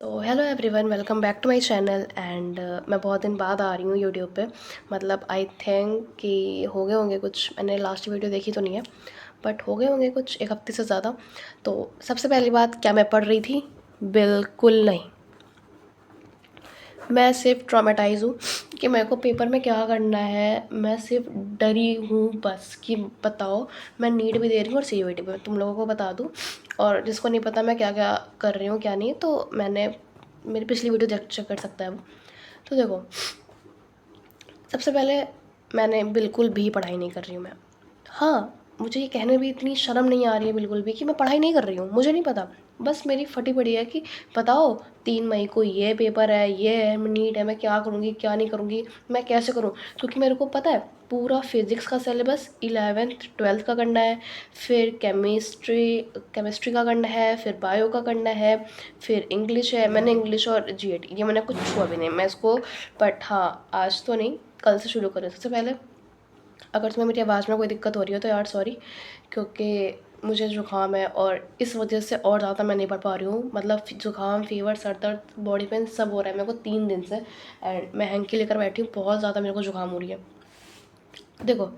तो hello everyone, welcome back to my channel. And मैं बहुत दिन बाद आ रही हूँ यूट्यूब पे। मतलब आई थिंक कि हो गए होंगे कुछ, मैंने लास्ट वीडियो देखी तो नहीं है, बट हो गए होंगे कुछ एक हफ्ते से ज़्यादा। तो सबसे पहली बात, क्या मैं पढ़ रही थी? बिल्कुल नहीं। मैं सिर्फ ट्रॉमेटाइज़ हूँ कि मेरे को पेपर में क्या करना है। मैं सिर्फ डरी हूँ बस कि बताओ। मैं नीट भी दे रही हूँ और सीयूईटी भी। तुम लोगों को बता दूँ, और जिसको नहीं पता मैं क्या क्या कर रही हूँ क्या नहीं, तो मैंने मेरी पिछली वीडियो चेक कर सकता है वो। तो देखो, सबसे पहले मैंने बिल्कुल भी पढ़ाई नहीं कर रही हूँ मैं। हाँ, मुझे ये कहने में भी इतनी शर्म नहीं आ रही है बिल्कुल भी कि मैं पढ़ाई नहीं कर रही हूँ। मुझे नहीं पता, बस मेरी फटी पड़ी है कि बताओ 3 मई को ये पेपर है, ये है, नीट है, मैं क्या करूँगी क्या नहीं करूँगी, मैं कैसे करूँ। क्योंकि मेरे को पता है पूरा फिज़िक्स का सिलेबस 11th 12th का करना है, फिर केमिस्ट्री का करना है, फिर बायो का करना है, फिर इंग्लिश है। मैंने इंग्लिश और जीएटी ये मैंने कुछ छुआ भी नहीं मैं इसको। बट हाँ, आज तो नहीं, कल से शुरू करें। सबसे पहले, अगर तुम्हें मेरी आवाज़ में कोई दिक्कत हो रही हो तो यार सॉरी, क्योंकि मुझे ज़ुकाम है और इस वजह से और ज़्यादा मैं नहीं पढ़ पा रही हूँ। मतलब ज़ुकाम, फीवर, सर दर्द, बॉडी पेन सब हो रहा है मेरे को 3 दिन से। एंड मैं हैंकी लेकर बैठी हूँ, बहुत ज़्यादा मेरे को ज़ुकाम हो रही है। देखो,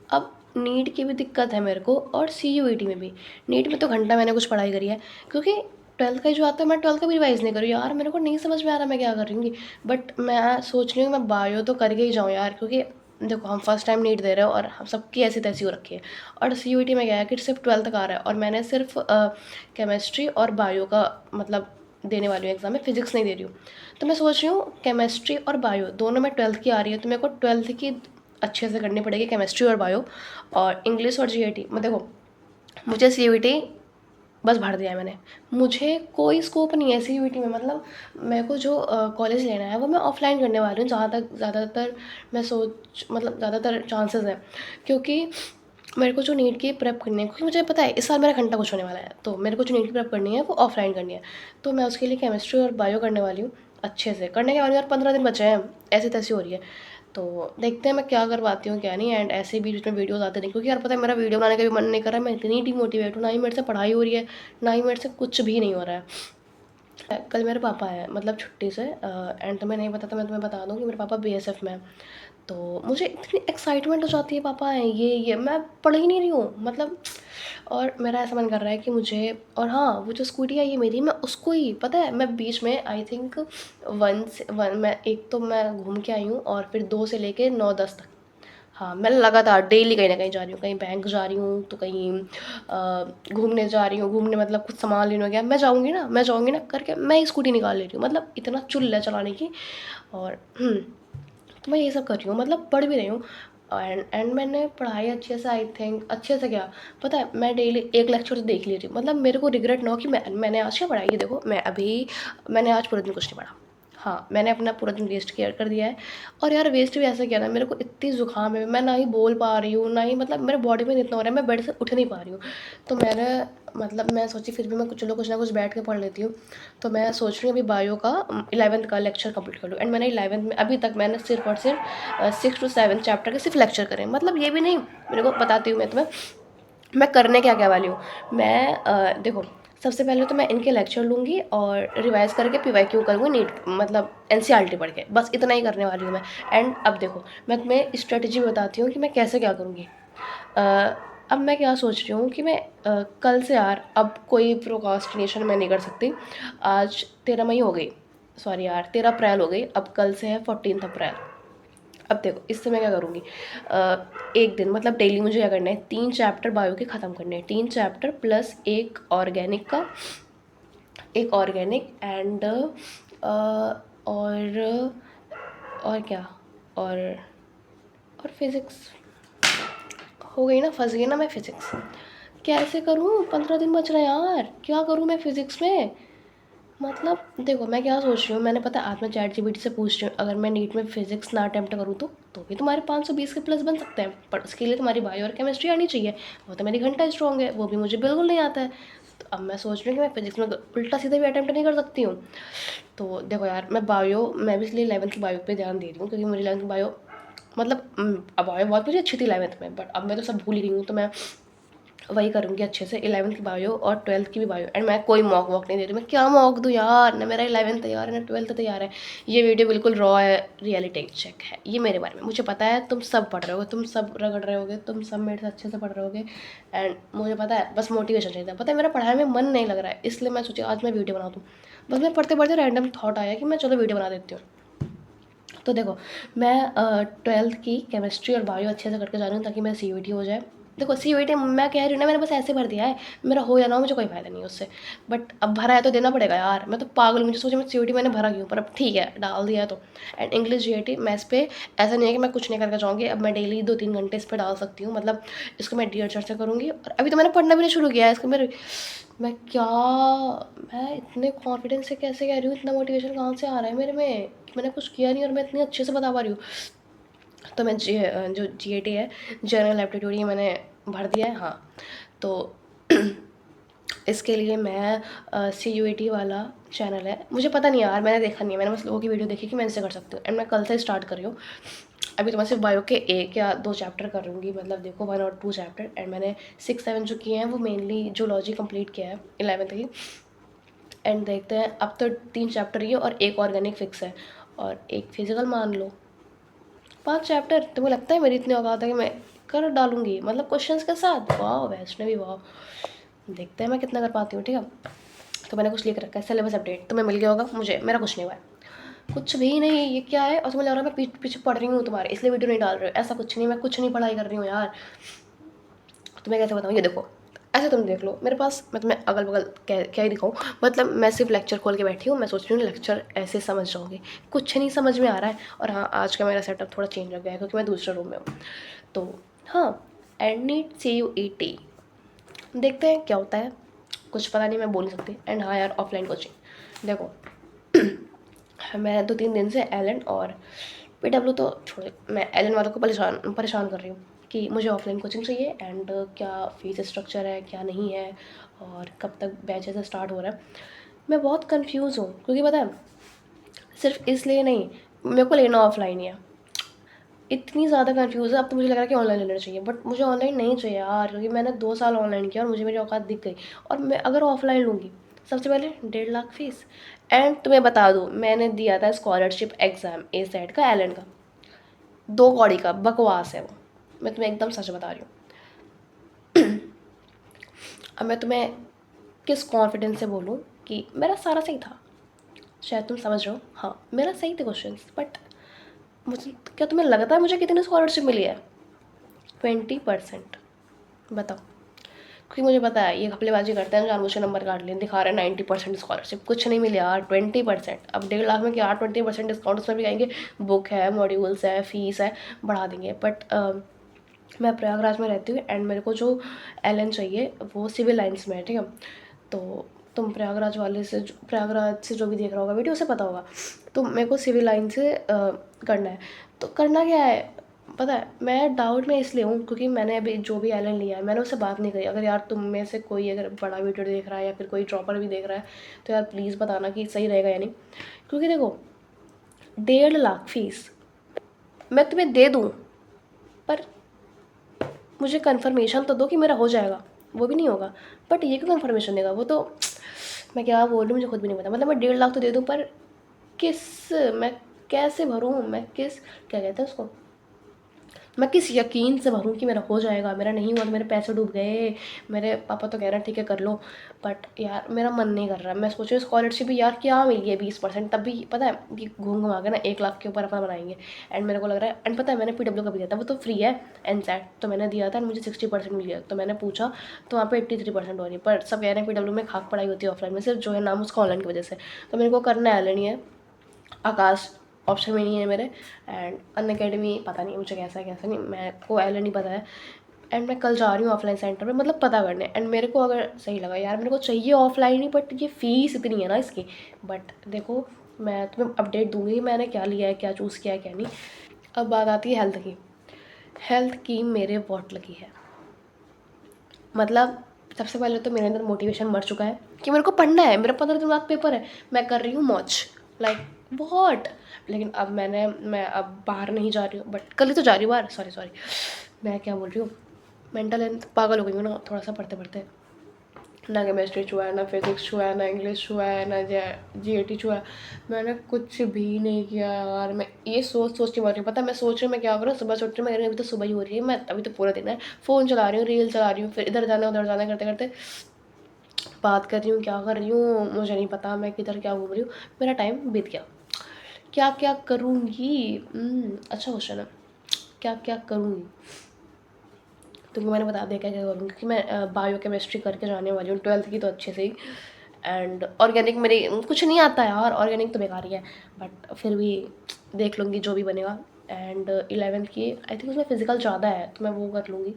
अब नीट की भी दिक्कत है मेरे को और सीयूईटी में भी। नीट में तो घंटा मैंने कुछ पढ़ाई करी है, क्योंकि 12th का जो आता है मैं 12th का भी रिवाइज़ नहीं करी यार। मेरे को नहीं समझ में आ रहा मैं क्या कर रही हूँ। बट मैं सोच रही हूँ मैं बायो तो करके ही जाऊँ यार, क्योंकि देखो हम फर्स्ट टाइम नीट दे रहे हो और हम सबकी ऐसी तैसी हो रखी है। और सीयूईटी में क्या है कि सिर्फ 12th का आ रहा है, और मैंने सिर्फ केमिस्ट्री और बायो का मतलब देने वाली हूँ एग्ज़ाम में, फिजिक्स नहीं दे रही हूँ। तो मैं सोच रही हूँ केमिस्ट्री और बायो दोनों में 12th की आ रही है, तो मेरे को 12th की अच्छे से करनी पड़ेगी, केमिस्ट्री और बायो। और इंग्लिश और जीएटी मैं देखो, मुझे सीयूईटी बस भर दिया है मैंने। मुझे कोई स्कोप नहीं है सीयूईटी में। मतलब मेरे को जो कॉलेज लेना है वो मैं ऑफलाइन करने वाली हूँ, जहाँ तक ज़्यादातर मैं सोच मतलब ज़्यादातर चांसेस है। क्योंकि मेरे को जो नीट की प्रेप करनी है, क्योंकि मुझे पता है इस साल मेरा घंटा कुछ होने वाला है, तो मेरे को जो नीट की प्रेप करनी है वो ऑफलाइन करनी है। तो मैं उसके लिए केमिस्ट्री और बायो करने वाली हूँ, अच्छे से करने के वाली हूँ। यार 15 दिन बचे हैं, ऐसी तैसी हो रही है। तो देखते हैं मैं क्या करवाती हूँ क्या नहीं। एंड ऐसे बीच में वीडियोज़ आते नहीं, क्योंकि यार पता है मेरा वीडियो बनाने का भी मन नहीं कर रहा है। मैं इतनी डीमोटिवेट हूँ, ना ही मेरे से पढ़ाई हो रही है, ना ही मेरे से कुछ भी नहीं हो रहा है। कल मेरे पापा आए मतलब छुट्टी से, एंड तुम्हें नहीं पता तो मैं तुम्हें बता दूँ कि मेरे पापा बीएसएफ में हैं। तो मुझे इतनी एक्साइटमेंट हो जाती है, पापा हैं ये मैं पढ़ ही नहीं रही हूँ मतलब। और मेरा ऐसा मन कर रहा है कि मुझे, और हाँ वो जो स्कूटी आई है मेरी, मैं उसको ही पता है मैं बीच में आई थिंक वन मैं एक तो मैं घूम के आई हूँ, और फिर 2 से लेके 9-10 तक। हाँ, मैं लगातार डेली कहीं ना कहीं जा रही हूँ, कहीं बैंक जा रही हूँ तो कहीं घूमने जा रही हूँ। घूमने मतलब कुछ सामान लेने हो गया, मैं जाऊँगी ना करके मैं ही स्कूटी निकाल ले रही हूँ। मतलब इतना चुल है चलाने की। और तो मैं ये सब कर रही हूँ, मतलब पढ़ भी रही हूँ। एंड मैंने पढ़ाई अच्छे से, आई थिंक अच्छे से क्या, पता है मैं डेली एक लेक्चर तो देख ली थी। मतलब मेरे को रिग्रेट ना हो कि मैंने आज क्या पढ़ाई है। देखो मैंने आज पूरे दिन कुछ नहीं पढ़ा। हाँ, मैंने अपना पूरा दिन वेस्ट किया कर दिया है। और यार वेस्ट भी ऐसा किया ना, मेरे को इतनी ज़ुकाम है, मैं ना ही बोल पा रही हूँ ना ही, मतलब मेरे बॉडी में इतना हो रहा है मैं बेड से उठ नहीं पा रही हूँ। तो मैं सोची फिर भी मैं कुछ ना कुछ बैठ के पढ़ लेती हूँ। तो मैं सोच रही हूँ अभी बायो का 11th का लेक्चर कंप्लीट कर लूँ। एंड मैंने 11th में अभी तक मैंने सिर्फ और सिर्फ 6 to 7 चैप्टर के सिर्फ लेक्चर करें। मतलब ये भी नहीं, मेरे को बताती हूँ मैं तुम्हें मैं करने क्या क्या वाली हूँ। देखो, सबसे पहले तो मैं इनके लेक्चर लूँगी और रिवाइज़ करके पीवाईक्यू करूँगी नीट मतलब एनसीईआरटी पढ़ के, बस इतना ही करने वाली हूँ मैं। एंड अब देखो, मैं तुम्हें स्ट्रेटजी बताती हूँ कि मैं कैसे क्या करूँगी। अब मैं क्या सोच रही हूँ कि मैं कल से यार अब कोई प्रोकास्टिनेशन मैं नहीं कर सकती। आज 13 मई हो गई, सॉरी यार 13 अप्रैल हो गई, अब कल से है 14 अप्रैल। अब देखो इससे मैं क्या करूँगी, एक दिन मतलब डेली मुझे क्या करना है, 3 चैप्टर बायो के ख़त्म करने हैं। 3 चैप्टर प्लस एक ऑर्गेनिक एंड और क्या, और फिज़िक्स। हो गई ना, फंस गई ना मैं फिज़िक्स। कैसे करूँ, 15 दिन बच रहे हैं यार, क्या करूँ मैं फिज़िक्स में। मतलब देखो मैं क्या सोच रही हूँ, मैंने पता आज मैं चैट जीपीटी से पूछ रही हूँ, अगर मैं नीट में फिजिक्स ना अटेम्प्ट करूँ तो भी तुम्हारे 520 के प्लस बन सकते हैं, पर उसके लिए तुम्हारी बायो और केमिस्ट्री आनी चाहिए। वो तो मेरी घंटा स्ट्रॉन्ग है, वो भी मुझे बिल्कुल नहीं आता है। तो अब मैं सोच रही हूँ कि मैं फिजिक्स में उल्टा सीधा भी अटेम्प्ट नहीं कर सकती हूँ। तो देखो यार, मैं भी इसलिए 11th की बायो पे ध्यान दे रही हूँ, क्योंकि मुझे 11th की बायो मतलब अब बायो बहुत मुझे अच्छी थी 11th में, बट अब मैं तो सब भूल ही गई हूँ। तो मैं वही करूँगी अच्छे से, 11th की बायो और 12th की भी बायो। एंड मैं कोई मॉक वॉक नहीं दे रही, मैं क्या मॉक दूँ यार, ना मेरा 11th तैयार है ना 12th तैयार है। ये वीडियो बिल्कुल रॉ है, रियलिटी चेक है ये मेरे बारे में। मुझे पता है तुम सब पढ़ रहे होगे, तुम सब रगड़ रहे होगे, तुम सब मेरे से अच्छे से पढ़ रहे होगे। एंड मुझे पता है बस मोटिवेशन चाहिए था। पता है मेरा पढ़ाई में मन नहीं लग रहा है, इसलिए मैं सोची आज मैं वीडियो बना दूँ। बस मैं पढ़ते पढ़ते रैंडम थॉट आया कि मैं चलो वीडियो बना देती हूँ। तो देखो, मैं 12th की केमिस्ट्री और बायो अच्छे से करके जा रही हूँ ताकि मेरा CUET हो जाए। देखो CUET मैं कह रही हूँ ना, मैंने बस ऐसे भर दिया है, मेरा हो या ना हो मुझे कोई फ़ायदा नहीं है उससे। बट अब भरा है तो देना पड़ेगा यार, मैं तो पागल हूँ। मुझे सोचा मैं CUET मैंने भरा क्यों, पर अब ठीक है डाल दिया है तो। एंड इंग्लिश GAT मैथ्स पे ऐसा नहीं है कि मैं कुछ नहीं करके जाऊँगी, अब मैं डेली 2-3 घंटे इस पर डाल सकती हूँ। मतलब इसको मैं DHR से करूँगी, और अभी तो मैंने पढ़ना भी नहीं शुरू किया है इसको। मैं क्या मैं इतने कॉन्फिडेंस से कैसे कह रही हूँ, इतना मोटिवेशन कहाँ से आ रहा है मेरे में कि मैंने कुछ किया नहीं और मैं इतनी अच्छे से बता पा रही हूँ। तो मैं जो GAT है, जनरल एप्टीट्यूड, ये मैंने भर दिया है। हाँ, तो इसके लिए मैं CUET वाला चैनल है, मुझे पता नहीं यार, मैंने देखा नहीं है, मैंने बस लोगों की वीडियो देखी कि मैं इससे कर सकती हूँ। एंड मैं कल से स्टार्ट कर रही हूँ। अभी तो मैं सिर्फ बायो के 1 या 2 चैप्टर करूँगी, मतलब देखो 1 और 2 चैप्टर। एंड मैंने 6-7 जो किए हैं वो मेनली जूलॉजी कंप्लीट किया है 11th की। एंड देखते हैं, अब तो 3 चैप्टर ही है और 1 ऑर्गेनिक फिक्स है और 1 फिजिकल मान लो। 5 चैप्टर, तुम्हें लगता है मेरी इतनी औकात है कि मैं कर डालूंगी, मतलब क्वेश्चंस के साथ? वाह वैष्णवी वाह, देखते हैं मैं कितना कर पाती हूँ। ठीक है, तो मैंने कुछ लिख रखा है, सिलेबस अपडेट तुम्हें मिल गया होगा, मुझे मेरा कुछ नहीं हुआ है, कुछ भी नहीं। ये क्या है, और तुम्हें लग रहा है मैं पीछे पढ़ रही हूँ तुम्हारे इसलिए वीडियो नहीं डाल रही हूँ, ऐसा कुछ नहीं, मैं कुछ नहीं पढ़ाई कर रही हूँ यार। तुम्हें कैसे बताऊँ, ये देखो ऐसे तुम देख लो मेरे पास, मैं तुम्हें अगल बगल क्या ही दिखाऊँ। मतलब मैं सिर्फ लेक्चर खोल के बैठी हूँ, मैं सोच रही हूँ लेक्चर ऐसे समझ जाऊँगी, कुछ नहीं समझ में आ रहा है। और हाँ, आज का मेरा सेटअप थोड़ा चेंज हो गया है क्योंकि मैं दूसरे रूम में हूँ। तो हाँ, एंड नीट CUET देखते हैं क्या होता है, कुछ पता नहीं, मैं बोल नहीं सकती। एंड हाँ यार, ऑफलाइन कोचिंग देखो, मैं 2-3 दिन से एलन और PW तो छोड़ो, मैं एलन वालों को परेशान परेशान कर रही हूँ कि मुझे ऑफलाइन कोचिंग चाहिए। एंड क्या फ़ीस स्ट्रक्चर है क्या नहीं है, और कब तक बैचेस स्टार्ट हो रहा है। मैं बहुत कंफ्यूज हूँ क्योंकि पता है, सिर्फ इसलिए नहीं, मेरे को लेना ऑफलाइन ही है। इतनी ज़्यादा कंफ्यूज है, अब तो मुझे लग रहा है कि ऑनलाइन लेना चाहिए, बट मुझे ऑनलाइन नहीं चाहिए यार, क्योंकि मैंने 2 साल ऑनलाइन किया और मुझे मेरी औकात दिख गई। और मैं अगर ऑफलाइन लूँगी, सबसे पहले 1.5 लाख फीस। एंड तुम्हें बता दूँ, मैंने दिया था स्कॉलरशिप एग्ज़ाम A-SET का, एलन का, 2 कौड़ी का, बकवास है वो, मैं तुम्हें एकदम सच बता रही हूँ। अब मैं तुम्हें किस कॉन्फिडेंस से बोलूँ कि मेरा सारा सही था, शायद तुम समझ रहे हो। हाँ, मेरा सही थे क्वेश्चंस, बट मुझे, क्या तुम्हें लगता है मुझे कितनी स्कॉलरशिप मिली है? 20%। बताओ, क्योंकि मुझे पता है ये घपलेबाजी करते हैं, जानबूझ के नंबर काट लें, दिखा रहे हैं 90% स्कॉलरशिप, कुछ नहीं मिले यार, 20%। अब 1.5 लाख में क्या 20% डिस्काउंट, उसमें भी कहेंगे बुक है, मॉड्यूल्स है, फीस है, बढ़ा देंगे। बट मैं प्रयागराज में रहती हूँ एंड मेरे को जो एलन चाहिए वो सिविल लाइन्स में है। ठीक है, तो तुम प्रयागराज वाले से प्रयागराज से जो भी देख रहा होगा वीडियो, उसे पता होगा। तो मेरे को सिविल लाइन से करना है। तो करना क्या है पता है, मैं डाउट में इसलिए हूँ क्योंकि मैंने अभी जो भी एलन लिया है मैंने उससे बात नहीं करी। अगर यार तुम में से कोई अगर बड़ा वीडियो देख रहा है या फिर कोई ड्रॉपर भी देख रहा है तो यार प्लीज़ बताना कि सही रहेगा या नहीं। क्योंकि देखो, 1.5 लाख फीस मैं तुम्हें दे दूँ, पर मुझे कन्फर्मेशन तो दो कि मेरा हो जाएगा, वो भी नहीं होगा। बट ये क्यों कन्फर्मेशन देगा, वो तो मैं क्या बोल रही हूँ मुझे खुद भी नहीं पता। मतलब मैं 1.5 लाख तो दे दूँ, पर किस, मैं कैसे भरूँ, मैं किस, क्या कहते हैं उसको, मैं किस यकीन से भरूँ कि मेरा हो जाएगा, मेरा नहीं हुआ तो मेरे पैसे डूब गए। मेरे पापा तो कह रहे हैं ठीक है कर लो, बट यार मेरा मन नहीं कर रहा। मैं सोच रही हूँ स्कॉलरशिप भी यार क्या मिली है 20%, तब भी पता है कि घूम घुमा के ना 1 लाख के ऊपर अपना बनाएंगे। एंड मेरे को लग रहा है, एंड पता है मैंने PW का भी दिया था, वो तो फ्री है, NSET तो मैंने दिया था, मुझे 60% मिल गया। तो मैंने पूछा तो वहाँ पे 83% हो रही है, पर सब कह रहे हैं PW में खाक पढ़ाई होती है ऑफलाइन में, सिर्फ जो है नाम उसका ऑनलाइन की वजह से। तो मेरे को करना है नहीं है, आकाश ऑप्शन में नहीं है मेरे। एंड अन अकेडमी पता नहीं मुझे कैसा है कैसा नहीं, मेरे को एल नहीं पता है। एंड मैं कल जा रही हूँ ऑफलाइन सेंटर में, मतलब पता करने। एंड मेरे को अगर सही लगा यार, मेरे को चाहिए ऑफलाइन ही, बट ये फ़ीस इतनी है ना इसकी। बट देखो, मैं तुम्हें अपडेट दूंगी मैंने क्या लिया है, क्या चूज़ किया है, क्या नहीं। अब बात आती है हेल्थ की। हेल्थ की मेरे वॉट लगी है, मतलब सबसे पहले तो मेरे अंदर मोटिवेशन मर चुका है कि मेरे को पढ़ना है, मेरा 15 दिन बाद पेपर है, मैं कर रही हूँ मौज, लाइक वॉट। लेकिन अब मैं अब बाहर नहीं जा रही हूँ, बट कल ही तो जा रही हूँ बाहर, सॉरी सॉरी, मैं क्या बोल रही हूँ, मेंटल हेल्थ पागल हो गई हूँ ना थोड़ा सा पढ़ते पढ़ते। ना केमिस्ट्री छुआ है, ना फिजिक्स छुआ है, ना इंग्लिश छुआ है, ना जीएटी छुआ है। मैंने कुछ भी नहीं किया यार। मैं ये सोच सोच के मर रही हूँ। पता है मैं सोच रही हूँ मैं क्या करूँ, सुबह सोच रही हूँ मैं, अभी तो सुबह ही हो रही है, मैं अभी तो पूरा दिन है फ़ोन चला रही हूँ, रील चला रही हूँ, फिर इधर जाना उधर जाना करते करते बात कर रही हूँ, क्या कर रही हूँ मुझे नहीं पता, मैं किधर क्या घूम रही हूँ। मेरा टाइम बीत गया। क्या क्या करूँगी? अच्छा क्वेश्चन है। क्या क्या करूँगी? तुमको मैंने बता दिया क्या क्या करूँगी कि मैं बायो केमिस्ट्री करके जाने वाली हूँ 12th की तो अच्छे से ही। एंड ऑर्गेनिक मेरी कुछ नहीं आता यार, ऑर्गेनिक तो बेकार ही है, बट फिर भी देख लूँगी जो भी बनेगा। एंड 11th की आई थिंक उसमें फिजिकल ज़्यादा है तो मैं वो कर लूँगी।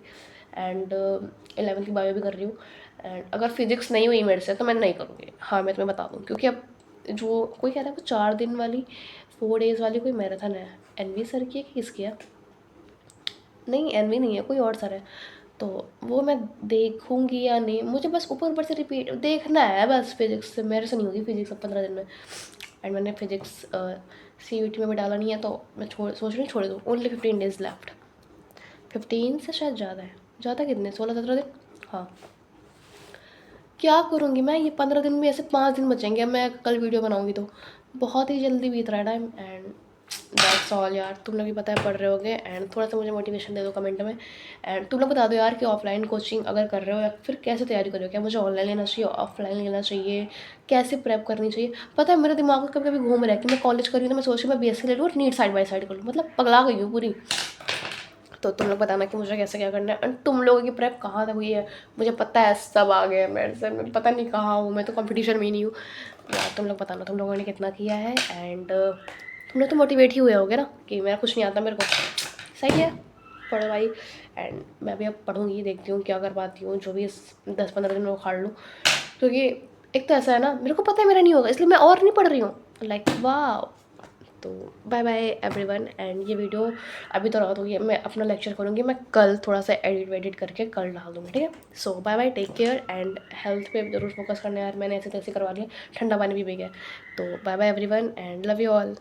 एंड 11th की बायो भी कर रही हूँ। एंड अगर फिजिक्स नहीं हुई मेरे से तो मैं नहीं करूँगी, हाँ मैं तुम्हें बता दूँ, क्योंकि अब जो कोई कह रहा है वो 4 दिन वाली 4 days वाली कोई मैराथन है, एनवी सर की है कि किसकी है? नहीं एनवी नहीं है, कोई और सर है। तो वो मैं देखूंगी या नहीं, मुझे बस ऊपर ऊपर से रिपीट देखना है बस। फिजिक्स मेरे से नहीं होगी फिजिक्स अब 15 दिन में। एंड मैंने फिजिक्स सीयूटी में भी डाला नहीं है तो मैं सोच रही हूँ छोड़ दूँ। Only 15 days left. 15 से शायद ज़्यादा है। ज़्यादा कितने, 16-17 दिन। हाँ क्या करूँगी मैं, ये 15 दिन में ऐसे 5 दिन बचेंगे। अब मैं कल वीडियो बनाऊँगी तो बहुत ही जल्दी बीत रहा है टाइम। एंड दैट्स ऑल यार। तुम लोग भी पता है पढ़ रहे होगे, एंड थोड़ा सा मुझे मोटिवेशन दे दो कमेंट में। एंड तुम लोग बता दो यार कि ऑफलाइन कोचिंग अगर कर रहे हो या फिर कैसे तैयारी कर रहे हो, क्या मुझे ऑनलाइन लेना चाहिए, ऑफलाइन लेना चाहिए, कैसे प्रेप करनी चाहिए। पता है मेरे दिमाग में कभी कभी घूम रहा है कि मैं कॉलेज कर रही हूँ तो मैं सोच रही हूँ मैं बीएससी ले लूँ और नीट साइड बाई साइड कर लूँ, मतलब पगला गई हूँ पूरी। तो तुम लोग बताना कि मुझे कैसे क्या करना है। एंड तुम लोगों की प्रेप कहाँ तक हुई है, मुझे पता है सब आ गया मेरे से, मैं पता नहीं कहाँ हूँ, मैं तो कंपटीशन में ही नहीं हूँ यार। तुम लोग बताना तुम लोगों ने कितना किया है। एंड तुम लोग तो मोटिवेट ही हुए होगे ना कि मेरा कुछ नहीं आता मेरे को। सही है, पढ़ो भाई। एंड मैं भी अब पढ़ूँगी, देखती हूँ क्या कर पाती हूँ, जो भी इस 10-15 दिन में उखाड़ लूँ। क्योंकि एक तो ऐसा है ना, मेरे को पता है मेरा नहीं होगा इसलिए मैं और नहीं पढ़ रही हूँ, लाइक वाह। तो बाय बाय एवरीवन। एंड ये वीडियो अभी तो रात हो गई है, मैं अपना लेक्चर करूँगी, मैं कल थोड़ा सा एडिट वेडिट करके कल डाल दूँगी, ठीक है। So bye bye, take care. And health पे ज़रूर फोकस करना यार, मैंने ऐसे तैसे करवा लिया, ठंडा पानी भी पी गया। तो bye bye everyone and love you all.